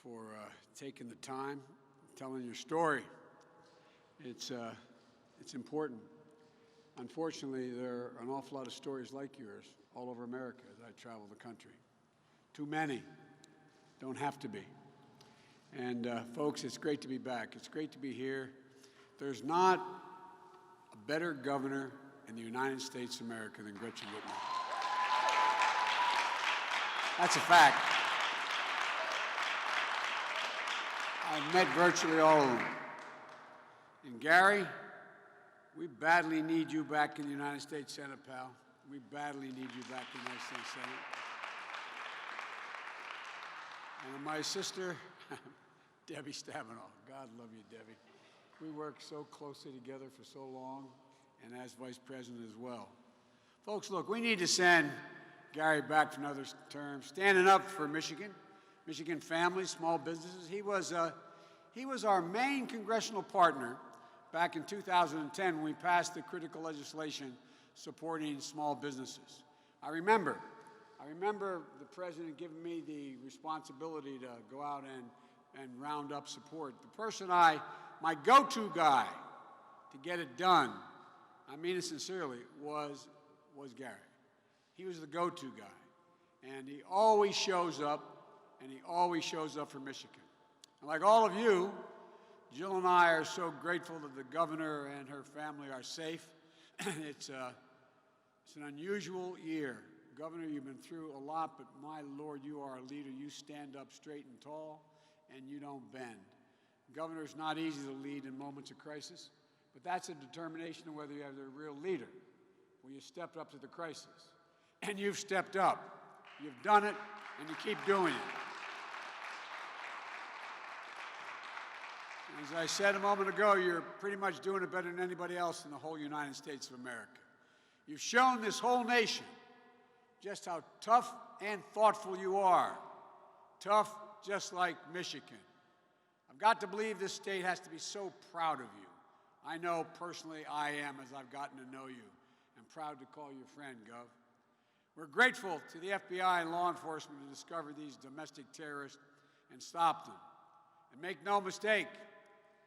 for taking the time, telling your story. It's important. Unfortunately, there are an awful lot of stories like yours all over America as I travel the country. Too many. Don't have to be. And folks, it's great to be back. It's great to be here. There's not a better governor in the United States of America than Gretchen Whitmer. That's a fact. I've met virtually all of them. And Gary, we badly need you back in the United States Senate, pal. We badly need you back in the United States Senate. And my sister, Debbie Stabenow. God love you, Debbie. We worked so closely together for so long, and as vice president as well. Folks, look, we need to send Gary back for another term, standing up for Michigan families, small businesses. He was our main congressional partner back in 2010 when we passed the critical legislation supporting small businesses. I remember the president giving me the responsibility to go out and round up support. The person my go-to guy to get it done, I mean it sincerely, was Gary. He was the go-to guy. And he always shows up, and he always shows up for Michigan. And like all of you, Jill and I are so grateful that the governor and her family are safe. It's an unusual year. Governor, you've been through a lot, but my Lord, you are a leader. You stand up straight and tall, and you don't bend. Governor, it's not easy to lead in moments of crisis, but that's a determination of whether you have a real leader. Well, you stepped up to the crisis, and you've stepped up. You've done it, and you keep doing it. As I said a moment ago, you're pretty much doing it better than anybody else in the whole United States of America. You've shown this whole nation just how tough and thoughtful you are. Tough just like Michigan. I've got to believe this state has to be so proud of you. I know personally I am as I've gotten to know you. I'm proud to call you a friend, Gov. We're grateful to the FBI and law enforcement to discover these domestic terrorists and stop them. And make no mistake,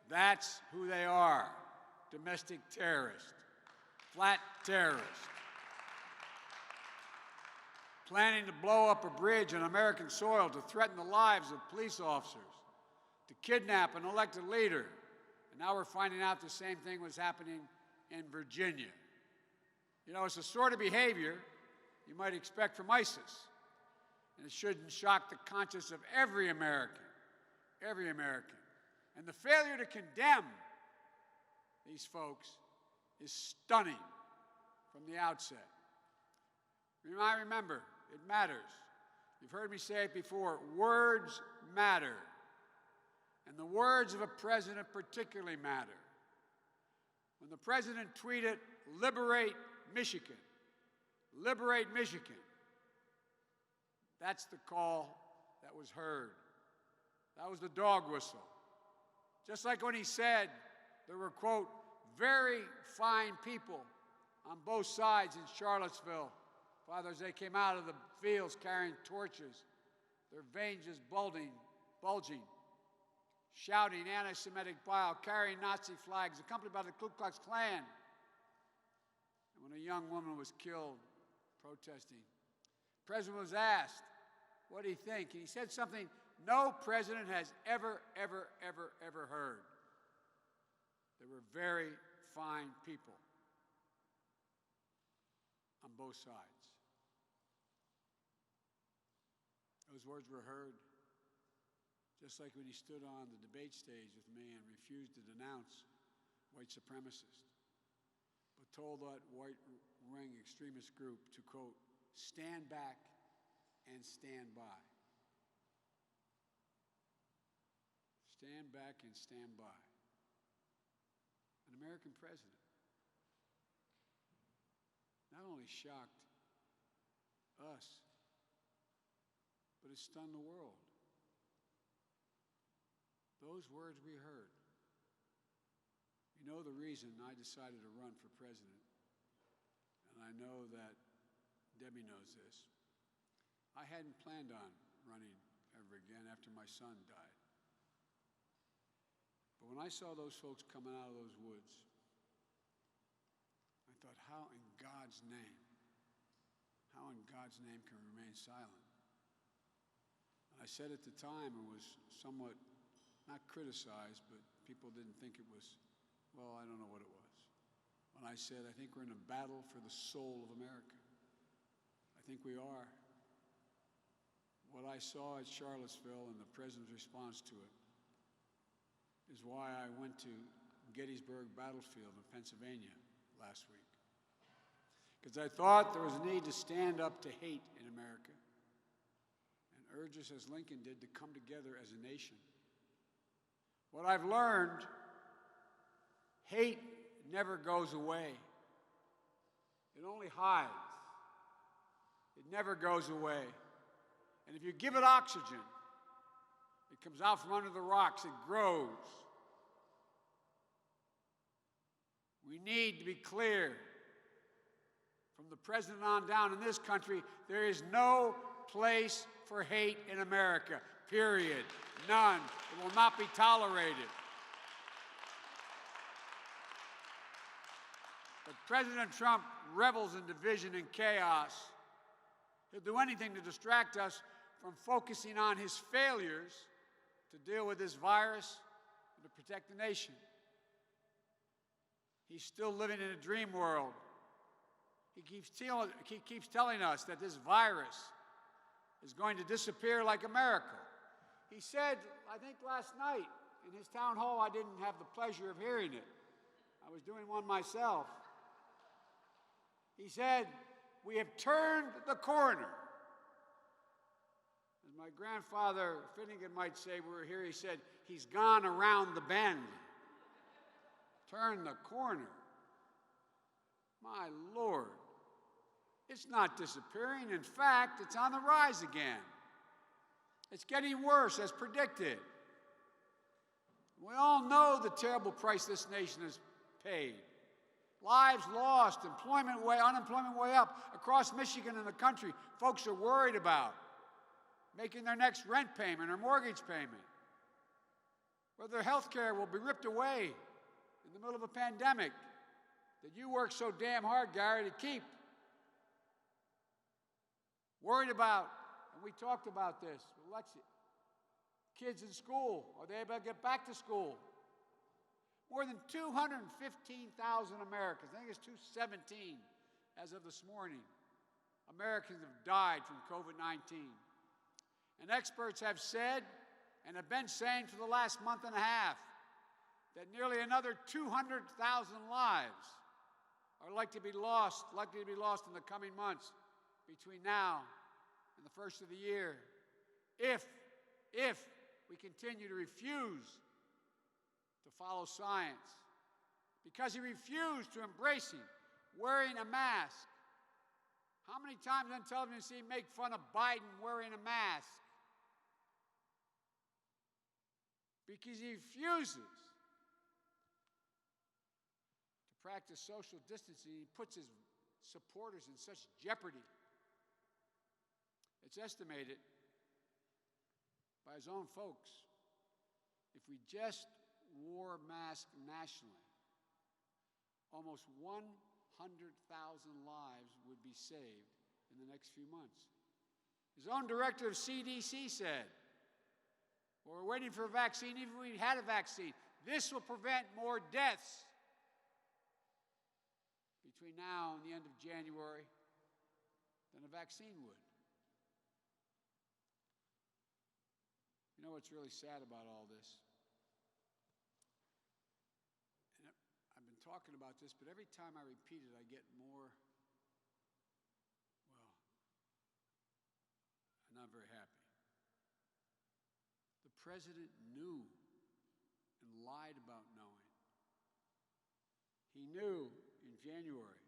that's who they are, domestic terrorists, flat terrorists. Planning to blow up a bridge on American soil to threaten the lives of police officers, to kidnap an elected leader. And now we're finding out the same thing was happening in Virginia. You know, it's the sort of behavior you might expect from ISIS. And it shouldn't shock the conscience of every American. Every American. And the failure to condemn these folks is stunning from the outset. I remember, it matters. You've heard me say it before, words matter. And the words of a president particularly matter. When the president tweeted, "Liberate Michigan," liberate Michigan, that's the call that was heard. That was the dog whistle. Just like when he said there were, quote, very fine people on both sides in Charlottesville. Father, as they came out of the fields carrying torches, their veins just bulging, shouting anti-Semitic bile, carrying Nazi flags, accompanied by the Ku Klux Klan. And when a young woman was killed protesting, the president was asked, what did he think? And he said something no president has ever heard. There were very fine people on both sides. Those words were heard just like when he stood on the debate stage with me and refused to denounce white supremacists, but told that white ring extremist group to, quote, stand back and stand by. Stand back and stand by. An American president not only shocked us, but it stunned the world. Those words we heard. You know the reason I decided to run for president, and I know that Debbie knows this. I hadn't planned on running ever again after my son died. But when I saw those folks coming out of those woods, I thought, how in God's name can we remain silent? And I said at the time, and was somewhat not criticized, but people didn't think it was, well, I don't know what it was. When I said, I think we're in a battle for the soul of America. I think we are. What I saw at Charlottesville and the president's response to it is why I went to Gettysburg Battlefield in Pennsylvania last week. Because I thought there was a need to stand up to hate in America and urge us, as Lincoln did, to come together as a nation. What I've learned, hate never goes away. It only hides. It never goes away. And if you give it oxygen, it comes out from under the rocks, it grows. We need to be clear, from the president on down in this country, there is no place for hate in America, period. None. It will not be tolerated. But President Trump revels in division and chaos. He'll do anything to distract us from focusing on his failures to deal with this virus and to protect the nation. He's still living in a dream world. He keeps telling us that this virus is going to disappear like a miracle. He said, I think last night in his town hall, I didn't have the pleasure of hearing it. I was doing one myself. He said, we have turned the corner. As my grandfather Finnegan might say, we were here, he said, he's gone around the bend. Turn the corner. My Lord. It's not disappearing. In fact, it's on the rise again. It's getting worse, as predicted. We all know the terrible price this nation has paid. Lives lost, unemployment way up. Across Michigan and the country, folks are worried about making their next rent payment or mortgage payment. Whether their health care will be ripped away in the middle of a pandemic that you work so damn hard, Gary, to keep. Worried about, and we talked about this with Lexi, kids in school. Are they able to get back to school? More than 215,000 Americans, I think it's 217 as of this morning, Americans have died from COVID-19. And experts have said, and have been saying for the last month and a half, that nearly another 200,000 lives are likely to be lost in the coming months between now and the first of the year, if we continue to refuse to follow science, because he refused to embrace wearing a mask. How many times on television see him make fun of Biden wearing a mask? Because he refuses to practice social distancing. He puts his supporters in such jeopardy. It's estimated by his own folks, if we just wore masks nationally, almost 100,000 lives would be saved in the next few months. His own director of CDC said, well, we're waiting for a vaccine, even if we had a vaccine. This will prevent more deaths between now and the end of January than a vaccine would. You know what's really sad about all this? And I've been talking about this, but every time I repeat it, I get more, well, I'm not very happy. The president knew and lied about knowing. He knew in January.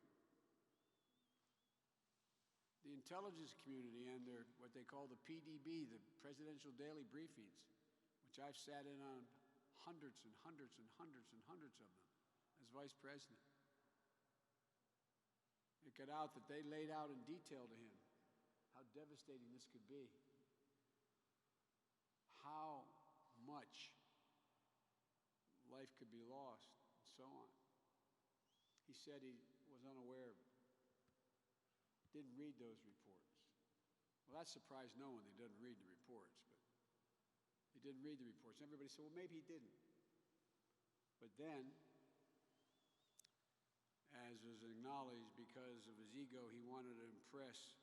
The intelligence community and their, what they call the PDB, the Presidential Daily Briefings, which I've sat in on hundreds and hundreds and hundreds and hundreds of them as vice president. It got out that they laid out in detail to him how devastating this could be. life could be lost, and so on. He said he was unaware of it, didn't read those reports. Well, that surprised no one. He doesn't read the reports, but he didn't read the reports. Everybody said, well, maybe he didn't. But then, as was acknowledged, because of his ego, he wanted to impress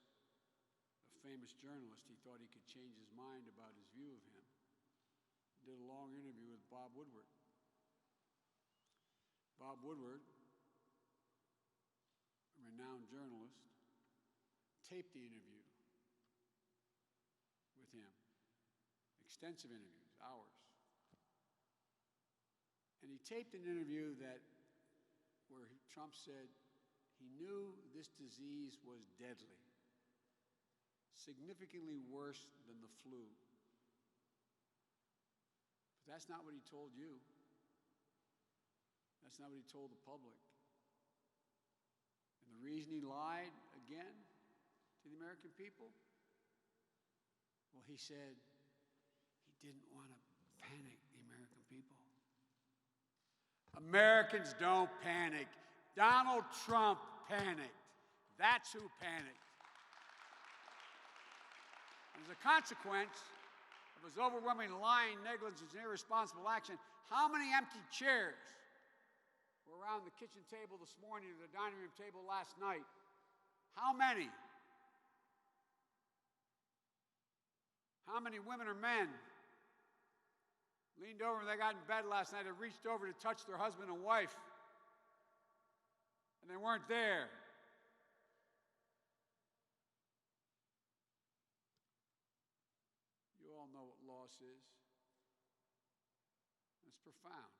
a famous journalist. He thought he could change his mind about his view of him. He did a long interview with Bob Woodward. Bob Woodward, a renowned journalist, taped the interview with him. Extensive interviews, hours. And he taped an interview where Trump said he knew this disease was deadly, significantly worse than the flu. But that's not what he told you. That's not what he told the public. And the reason he lied again to the American people? Well, he said he didn't want to panic the American people. Americans don't panic. Donald Trump panicked. That's who panicked. As a consequence of his overwhelming lying, negligence, and irresponsible action, how many empty chairs were around the kitchen table this morning or the dining room table last night? How many? How many women or men leaned over when they got in bed last night and reached over to touch their husband and wife, and they weren't there? You all know what loss is. It's profound,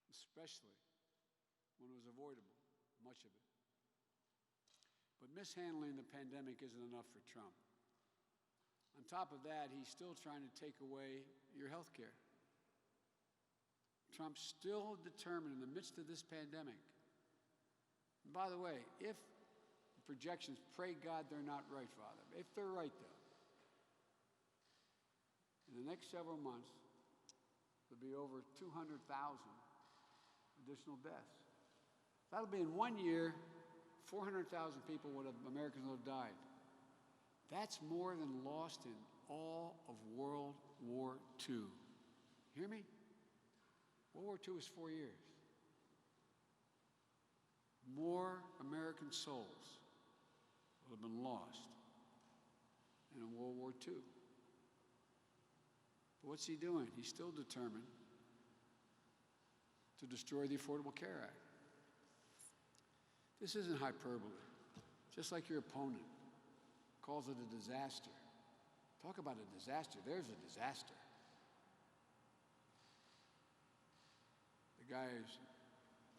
especially when it was avoidable, much of it. But mishandling the pandemic isn't enough for Trump. On top of that, he's still trying to take away your health care. Trump's still determined in the midst of this pandemic. And by the way, if the projections, pray God they're not right, Father. If they're right, though, in the next several months, there'll be over 200,000 additional deaths. That'll be in 1 year, 400,000 Americans will have died. That's more than lost in all of World War II. Hear me? World War II was 4 years. More American souls will have been lost than in World War II. But what's he doing? He's still determined to destroy the Affordable Care Act. This isn't hyperbole. Just like your opponent calls it a disaster. Talk about a disaster. There's a disaster. The guy is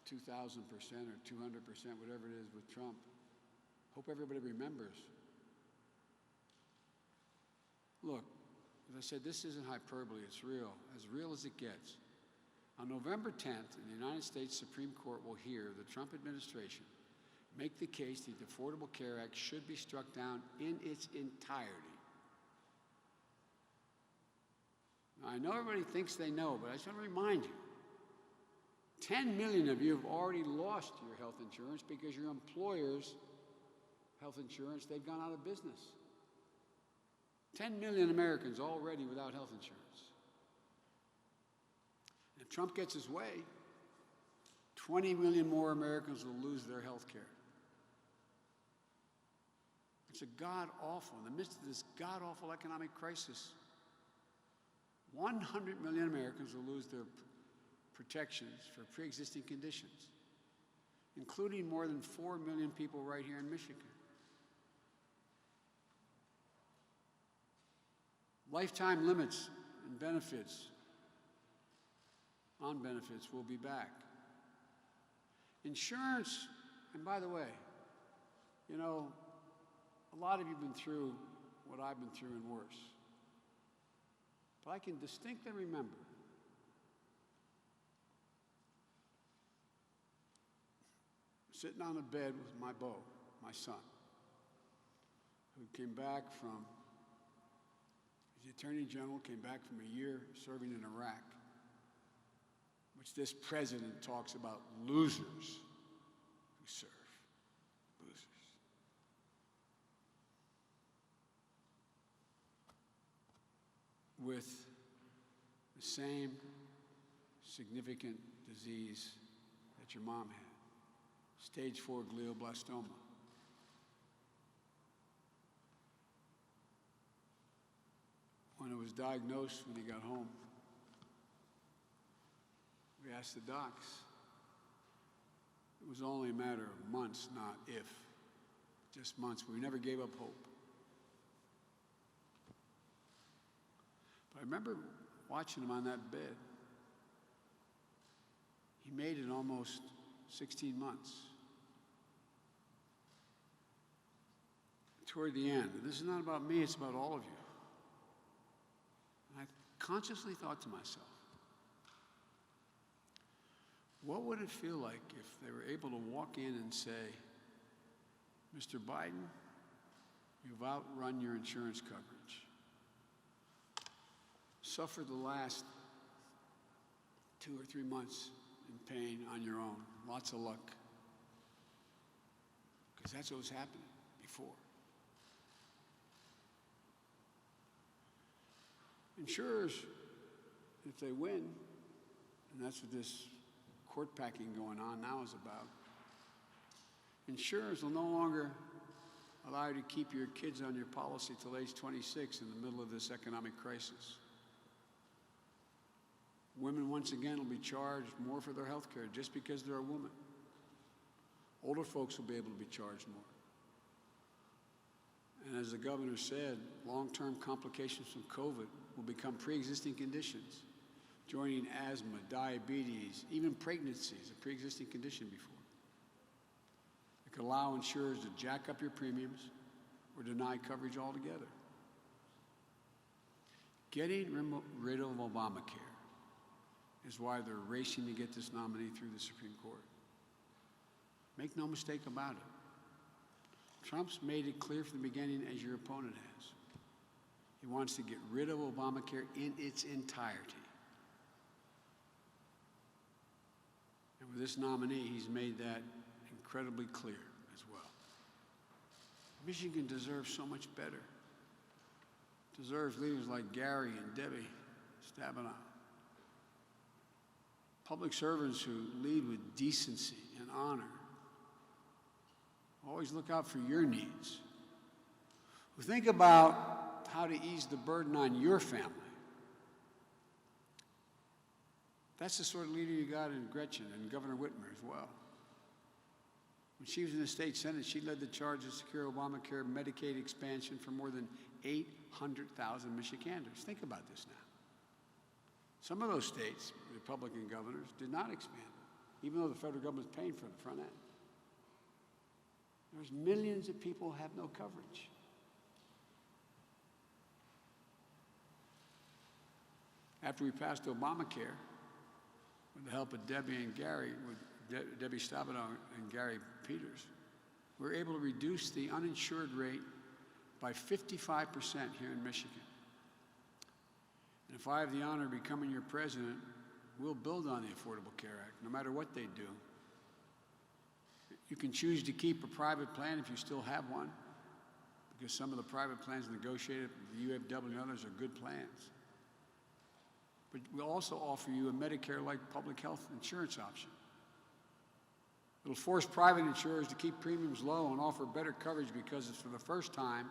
2,000% or 200%, whatever it is with Trump. Hope everybody remembers. Look, as I said, this isn't hyperbole. It's real as it gets. On November 10th, the United States Supreme Court will hear the Trump administration make the case that the Affordable Care Act should be struck down in its entirety. Now, I know everybody thinks they know, but I just want to remind you, 10 million of you have already lost your health insurance because your employer's health insurance, they've gone out of business. 10 million Americans already without health insurance. And if Trump gets his way, 20 million more Americans will lose their health care. It's a god-awful, in the midst of this god-awful economic crisis, 100 million Americans will lose their protections for pre-existing conditions, including more than 4 million people right here in Michigan. Lifetime limits and benefits, on benefits, will be back. Insurance, and by the way, you know, a lot of you have been through what I've been through and worse. But I can distinctly remember sitting on a bed with my beau, my son, who came back from, he's the Attorney General, came back from a year serving in Iraq. which this president talks about losers who serve. Losers. With the same significant disease that your mom had, stage 4 glioblastoma. When it was diagnosed, when he got home, we asked the docs. It was only a matter of months, not if. Just months. We never gave up hope. But I remember watching him on that bed. He made it almost 16 months. Toward the end, this is not about me, it's about all of you. And I consciously thought to myself, what would it feel like if they were able to walk in and say, Mr. Biden, you've outrun your insurance coverage. Suffered the last 2 or 3 months in pain on your own. Lots of luck. Because that's what was happening before. Insurers, if they win, and that's what this court packing going on now is about, insurers will no longer allow you to keep your kids on your policy till age 26 in the middle of this economic crisis. Women, once again, will be charged more for their health care just because they're a woman. Older folks will be able to be charged more. And as the governor said, long-term complications from COVID will become pre-existing conditions, joining asthma, diabetes, even pregnancy is a pre-existing condition before. It could allow insurers to jack up your premiums or deny coverage altogether. Getting rid of Obamacare is why they're racing to get this nominee through the Supreme Court. Make no mistake about it. Trump's made it clear from the beginning, as your opponent has. He wants to get rid of Obamacare in its entirety. And with this nominee, he's made that incredibly clear as well. Michigan deserves so much better. Deserves leaders like Gary and Debbie Stabenow. Public servants who lead with decency and honor. Always look out for your needs. Who think about how to ease the burden on your family. That's the sort of leader you got in Gretchen and Governor Whitmer as well. When she was in the state Senate, she led the charge to secure Obamacare Medicaid expansion for more than 800,000 Michiganders. Think about this now. Some of those states, Republican governors, did not expand it, even though the federal government is paying for the front end. There's millions of people who have no coverage. After we passed Obamacare, with the help of Debbie and Gary, with Debbie Stabenow and Gary Peters, we were able to reduce the uninsured rate by 55% here in Michigan. And if I have the honor of becoming your president, we'll build on the Affordable Care Act, no matter what they do. You can choose to keep a private plan if you still have one, because some of the private plans negotiated with the UFW and others are good plans. But we'll also offer you a Medicare-like public health insurance option. It'll force private insurers to keep premiums low and offer better coverage because for the first time,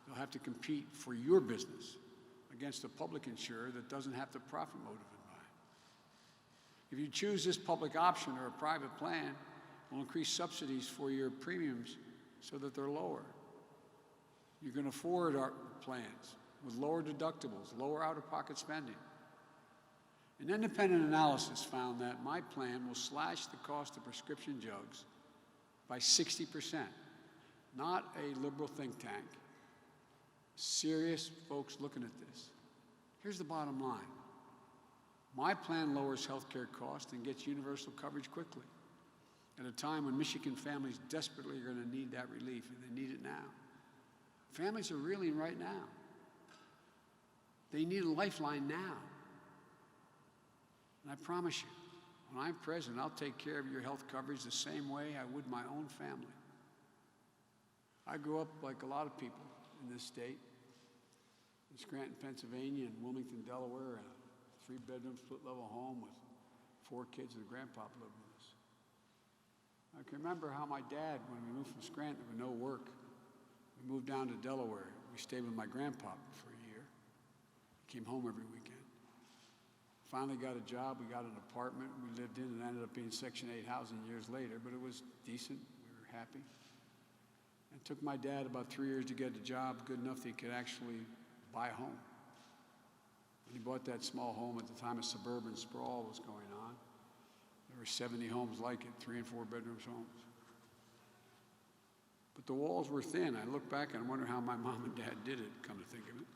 they'll have to compete for your business against a public insurer that doesn't have the profit motive in mind. If you choose this public option or a private plan, we'll increase subsidies for your premiums so that they're lower. You can afford our plans with lower deductibles, lower out-of-pocket spending. An independent analysis found that my plan will slash the cost of prescription drugs by 60%. Not a liberal think tank. Serious folks looking at this. Here's the bottom line. My plan lowers health care costs and gets universal coverage quickly at a time when Michigan families desperately are going to need that relief, and they need it now. Families are reeling right now. They need a lifeline now. And I promise you, When I'm president, I'll take care of your health coverage the same way I would my own family. I grew up like a lot of people in this state, in Scranton, Pennsylvania, and Wilmington, Delaware, in a 3-bedroom, split-level home with 4 kids and a grandpapa lived with us. I can remember how my dad, when we moved from Scranton with no work, we moved down to Delaware. We stayed with my grandpapa for a year. He came home every weekend. Finally got a job. We got an apartment we lived in, and ended up being Section 8 housing years later, but it was decent. We were happy. It took my dad about 3 years to get a job good enough that he could actually buy a home. When he bought that small home at the time, a suburban sprawl was going on. There were 70 homes like it, 3- and 4-bedroom homes. But the walls were thin. I look back and I wonder how my mom and dad did it, come to think of it.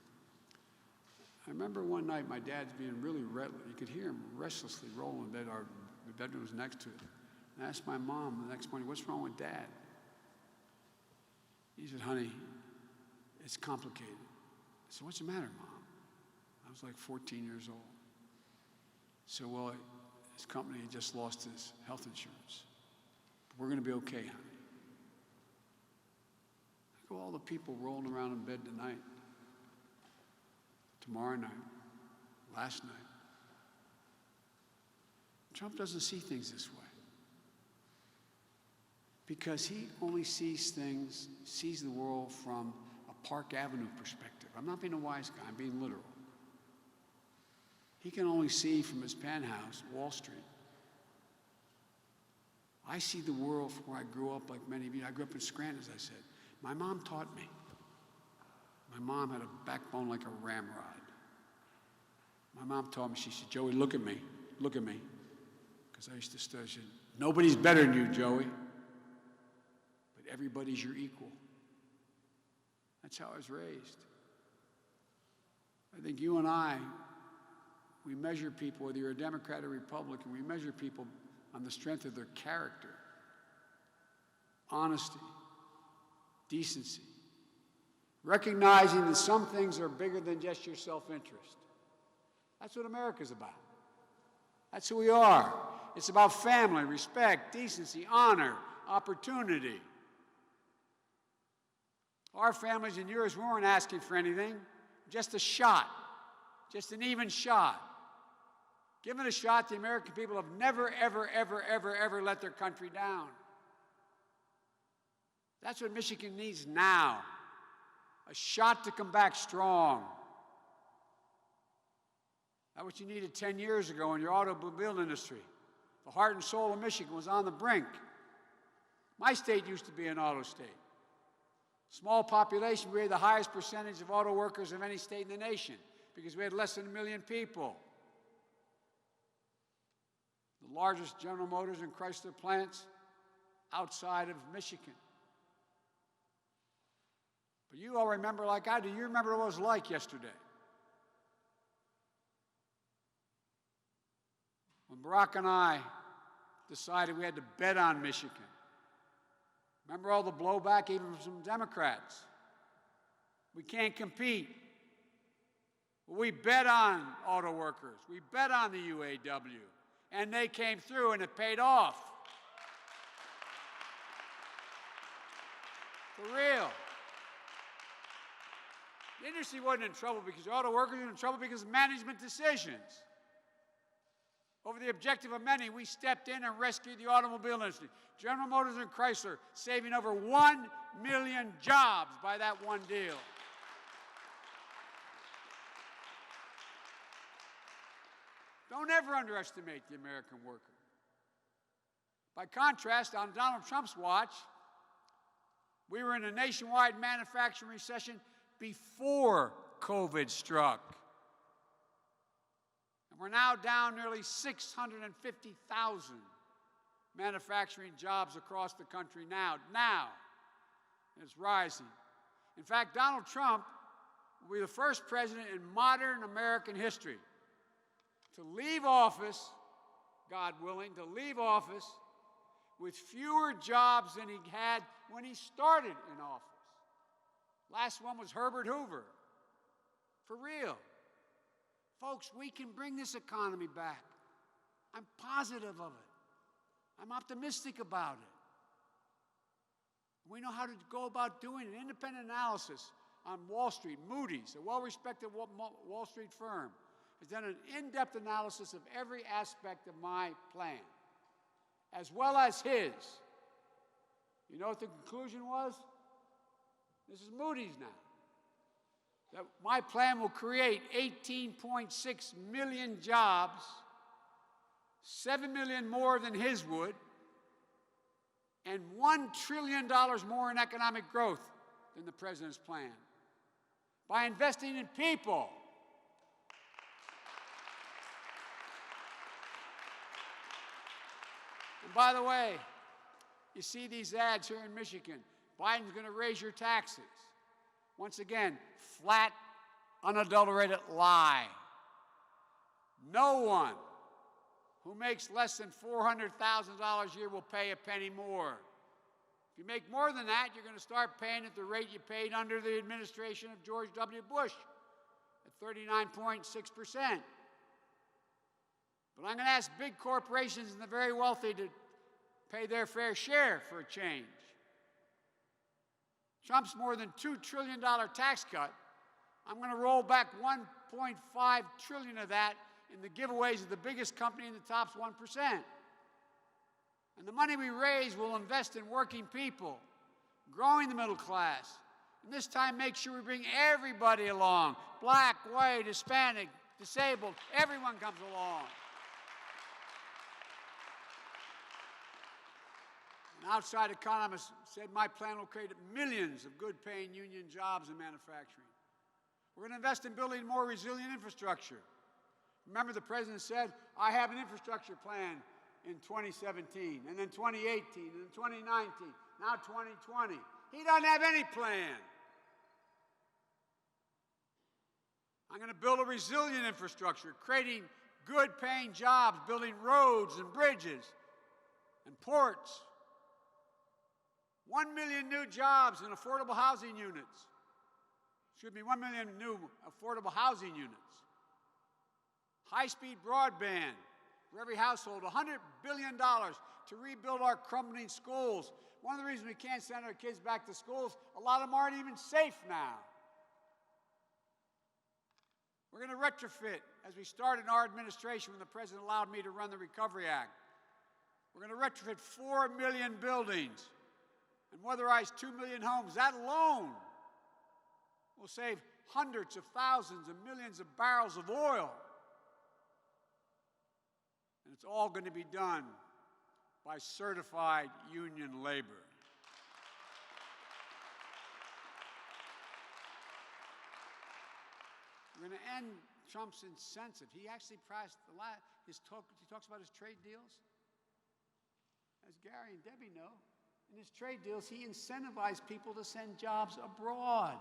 I remember one night my dad's being really restless. You could hear him restlessly rolling in bed. Our bedroom was next to it. And I asked my mom the next morning, "What's wrong with Dad?" He said, "Honey, it's complicated." I said, "What's the matter, Mom?" I was like 14 years old. So, well, his company had just lost his health insurance. But we're going to be okay, honey. Look at all the people rolling around in bed tonight, tomorrow night, last night. Trump doesn't see things this way because he only sees the world from a Park Avenue perspective. I'm not being a wise guy, I'm being literal. He can only see from his penthouse, Wall Street. I see the world from where I grew up, like many of you. I grew up in Scranton, as I said. My mom taught me. My mom had a backbone like a ramrod. My mom taught me, she said, "Joey, look at me, look at me." Because I used to study, she said, "Nobody's better than you, Joey, but everybody's your equal." That's how I was raised. I think you and I, we measure people, whether you're a Democrat or Republican, we measure people on the strength of their character, honesty, decency, recognizing that some things are bigger than just your self-interest. That's what America's about. That's who we are. It's about family, respect, decency, honor, opportunity. Our families and yours, we weren't asking for anything, just a shot, just an even shot. Given a shot, the American people have never, ever, ever, ever, ever let their country down. That's what Michigan needs now, a shot to come back strong. That's what you needed 10 years ago in your automobile industry. The heart and soul of Michigan was on the brink. My state used to be an auto state. Small population, we had the highest percentage of auto workers of any state in the nation because we had less than 1 million people. The largest General Motors and Chrysler plants outside of Michigan. But you all remember like I do. You remember what it was like yesterday. When Barack and I decided we had to bet on Michigan. Remember all the blowback even from some Democrats? We can't compete. We bet on auto workers. We bet on the UAW. And they came through and it paid off. For real. The industry wasn't in trouble because the auto workers were in trouble because of management decisions. Over the objective of many, we stepped in and rescued the automobile industry. General Motors and Chrysler saving over 1 million jobs by that one deal. Don't ever underestimate the American worker. By contrast, on Donald Trump's watch, we were in a nationwide manufacturing recession before COVID struck. And we're now down nearly 650,000 manufacturing jobs across the country now. It's rising. In fact, Donald Trump will be the first president in modern American history to leave office, God willing, to leave office with fewer jobs than he had when he started in office. Last one was Herbert Hoover. For real. Folks, we can bring this economy back. I'm positive of it. I'm optimistic about it. We know how to go about doing it. Independent analysis on Wall Street, Moody's, a well-respected Wall Street firm, has done an in-depth analysis of every aspect of my plan, as well as his. You know what the conclusion was? This is Moody's now. That my plan will create 18.6 million jobs, 7 million more than his would, and $1 trillion more in economic growth than the president's plan. By investing in people. And by the way, you see these ads here in Michigan. Biden's going to raise your taxes. Once again, flat, unadulterated lie. No one who makes less than $400,000 a year will pay a penny more. If you make more than that, you're going to start paying at the rate you paid under the administration of George W. Bush at 39.6%. But I'm going to ask big corporations and the very wealthy to pay their fair share for a change. Trump's more than $2 trillion tax cut, I'm going to roll back $1.5 trillion of that in the giveaways of the biggest company in the top 1%. And the money we raise will invest in working people, growing the middle class, and this time make sure we bring everybody along, black, white, Hispanic, disabled, everyone comes along. An outside economist said my plan will create millions of good-paying union jobs in manufacturing. We're going to invest in building more resilient infrastructure. Remember, the president said, I have an infrastructure plan in 2017, and then 2018, and then 2019, now 2020. He doesn't have any plan. I'm going to build a resilient infrastructure, creating good-paying jobs, building roads and bridges and ports. 1 million new jobs in affordable housing units. Excuse me, 1 million new affordable housing units. High-speed broadband for every household. $100 billion to rebuild our crumbling schools. One of the reasons we can't send our kids back to schools, a lot of them aren't even safe now. We're going to retrofit, as we started in our administration when the president allowed me to run the Recovery Act. We're going to retrofit 4 million buildings and weatherize 2 million homes. That alone will save hundreds of thousands of millions of barrels of oil. And it's all going to be done by certified union labor. We're going to end Trump's incentive. He actually priced he talks about his trade deals. As Gary and Debbie know, in his trade deals, he incentivized people to send jobs abroad.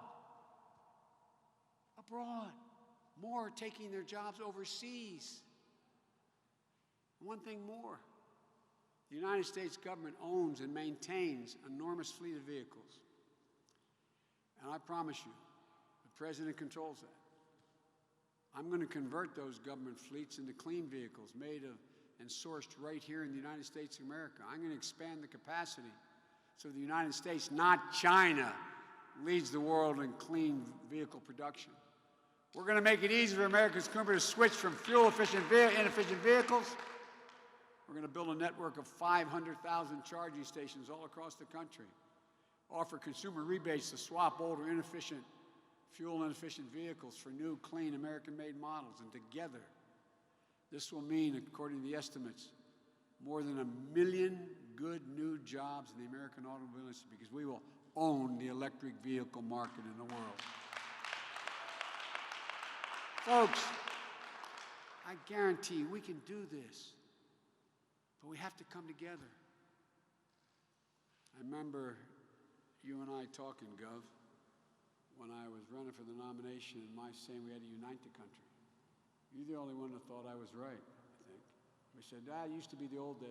Abroad. More taking their jobs overseas. One thing more. The United States government owns and maintains an enormous fleet of vehicles. And I promise you, the president controls that. I'm going to convert those government fleets into clean vehicles made of and sourced right here in the United States of America. I'm going to expand the capacity so the United States, not China, leads the world in clean vehicle production. We're going to make it easy for American consumers to switch from fuel-efficient, inefficient vehicles. We're going to build a network of 500,000 charging stations all across the country. Offer consumer rebates to swap older, fuel-inefficient vehicles for new, clean, American-made models. And together, this will mean, according to the estimates, more than 1 million good new jobs in the American automobile industry, because we will own the electric vehicle market in the world. Folks, I guarantee we can do this, but we have to come together. I remember you and I talking, Gov, when I was running for the nomination and my saying we had to unite the country. You're the only one that thought I was right, I think. We said, it used to be the old days.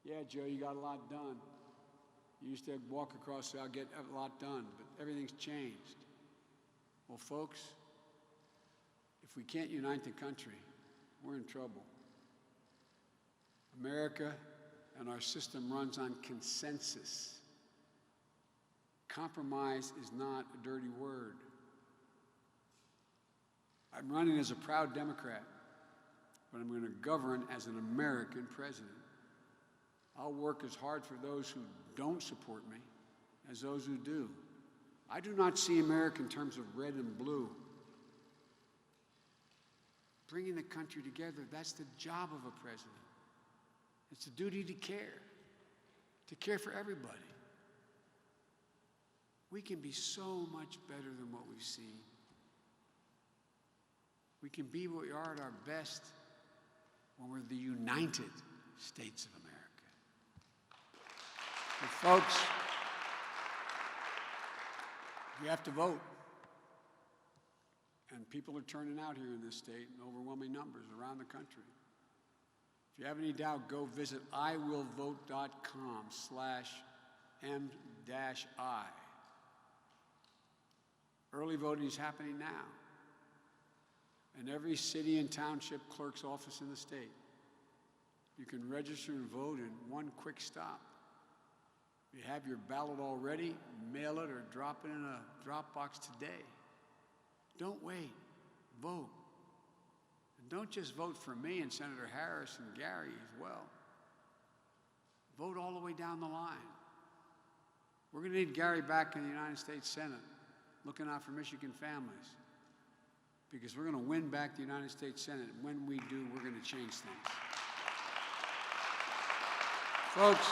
Yeah, Joe, you got a lot done. You used to walk across the aisle, get a lot done, but everything's changed. Well, folks, if we can't unite the country, we're in trouble. America and our system runs on consensus. Compromise is not a dirty word. I'm running as a proud Democrat, but I'm going to govern as an American president. I'll work as hard for those who don't support me as those who do. I do not see America in terms of red and blue. Bringing the country together, that's the job of a president. It's a duty to care for everybody. We can be so much better than what we've seen. We can be what we are at our best when we're the United States of America. But folks, you have to vote. And people are turning out here in this state in overwhelming numbers around the country. If you have any doubt, go visit iwillvote.com/M-I. Early voting is happening now in every city and township clerk's office in the state. You can register and vote in one quick stop. If you have your ballot already, mail it or drop it in a drop box today. Don't wait. Vote. And don't just vote for me and Senator Harris and Gary as well. Vote all the way down the line. We're going to need Gary back in the United States Senate, looking out for Michigan families, because we're going to win back the United States Senate. And when we do, we're going to change things. Folks,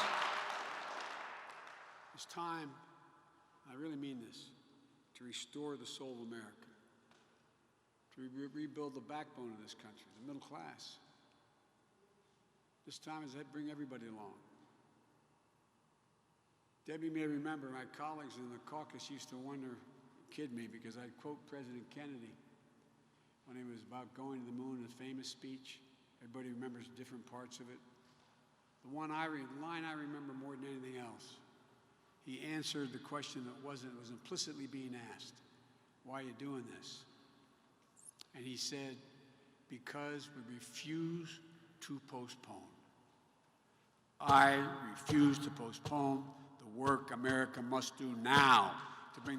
it's time, I really mean this, to restore the soul of America, to rebuild the backbone of this country, the middle class. This time is to bring everybody along. Debbie may remember my colleagues in the caucus used to kid me, because I'd quote President Kennedy when he was about going to the moon, his famous speech. Everybody remembers different parts of it. The line I remember more than anything else, he answered the question that was implicitly being asked. Why are you doing this? And he said, because we refuse to postpone. I refuse to postpone the work America must do now to bring